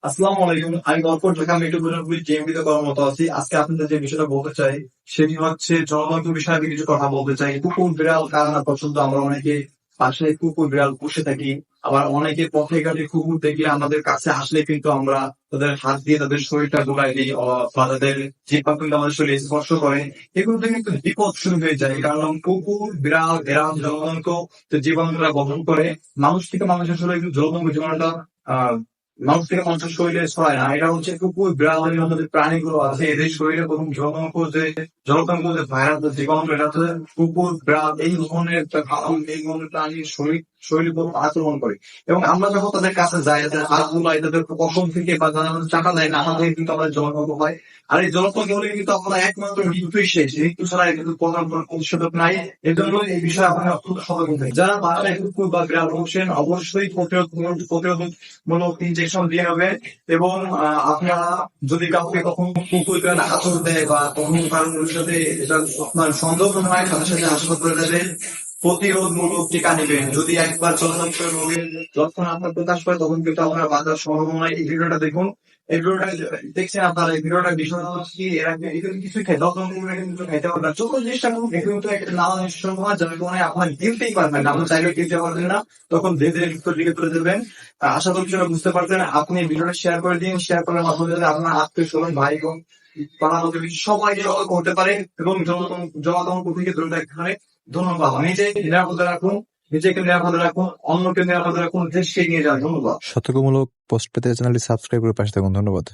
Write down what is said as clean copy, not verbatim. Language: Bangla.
আসসালামু আলাইকুম। আমি গল্প ঢাকা মেট্রোপলিটন জেএমবি তে কর্মরত আছি। আজকে আপনাদের যে বিষয়টা বলতে চাই সেটি হচ্ছে জলবায়ু বিষয়ে আমি কিছু কথা বলতে চাই। কুকুর বিড়াল কার না পছন্দ, আমরা অনেকে বাসায় কুকুর বিড়াল পুষে থাকি। আবার অনেকে পথে ঘাটে কুকুর দেখলে আমাদের কাছে আসলে কিন্তু আমরা তাদের হাত দিয়ে তাদের শরীরটা ডুবাই দিই বা তাদের জিহ্বা কিন্তু আমাদের শরীরে স্পর্শ করে। এগুলো থেকে কিন্তু বিপদ শুরু হয়ে যায়, কারণ কুকুর বিড়াল এরা জলজন্ত জীবাণুরা বহন করে। মানুষ থেকে মানুষের শরীরে কিন্তু জলজন্ত জীবাণুটা আহ মানুষ থেকে মানুষের শরীরে ছড়ায় না। এটা হচ্ছে কুকুর বিড়ালের মতো যে প্রাণীগুলো আছে এদের শরীরে প্রথম জলতঙ্ক যে ভাইরাস জীবাণু, এটা হচ্ছে কুকুর বিড়াল এই ধরনের এই ধরনের প্রাণীর শরীরে প্রথম আচরণ করে। এবং আমরা যখন তাদের কাছে যাই, তাদের হাত বুলাই, তাদের পশম থেকে বা যারা আমাদের চাকা দেয় না, আমাদের কিন্তু আমাদের জলতঙ্ক হয়। আর এই জলতঙ্ক হলে কিন্তু আমরা একমাত্র মৃত্যুই শেষ, মৃত্যু ছাড়া কিন্তু প্রধান কোনো প্রতিষেধক নাই। এর জন্য এই বিষয়ে আপনারা অত্যন্ত সতর্ক থাকবেন। যারা বাসায় কুকুর বা বিড়াল পোষেন অবশ্যই প্রতিরোধমূলক ইনজেকশন দিয়ে হবে। এবং আপনারা যদি কাউকে কখন কুকুর বিড়াল আঁচড় দেয় বা কখনো কারোর সাথে এটা আপনার সন্দেহ হয়, সাথে সাথে হাসপাতালে যাবেন, প্রতিরোধমূলক টিকা নেবেন। যদি একবার জলতন্ত্র রোগের লক্ষণ আপনার প্রকাশ পায় তখন কিন্তু আপনার বাঁচার সম্ভাবনায়। এই ভিডিওটা দেখুন, এই ভিডিওটা দেখছেন আপনারা, এই ভিডিওটা বিষয় হচ্ছে কি, এরা এখানে কিছুই খাই যত্ন কিন্তু খাইতে পারবে না। ছোট জিনিসটা কিন্তু এখানে তো একটা নানা সময় যার কারণে আপনার গিলতেই পারবেন না, আপনি চাইলে গিলতে পারবেন না, তখন ধীরে ধীরে ভিতর দিকে তুলে দেবেন। আশা করি সেটা বুঝতে পারছেন। আপনি ভিডিওটা শেয়ার করে দিন, শেয়ার করার মাধ্যমে যাতে আপনার আত্মীয় স্বজন ভাই বোন পাড়া প্রতিবেশী সবাই সতর্ক হতে পারে এবং জলাতঙ্ক থেকে দূরে থাকতে পারে। ধন্যবাদ। নিরাপদে রাখুন, নিজেকে নিরাপদে রাখুন, অন্যকে নিরাপদে রাখুন, দেশকে নিয়ে যান। ধন্যবাদ। সতর্কমূলক পোস্ট পেতে চ্যানেলটি সাবস্ক্রাইব করে পাশে থাকুন। ধন্যবাদ।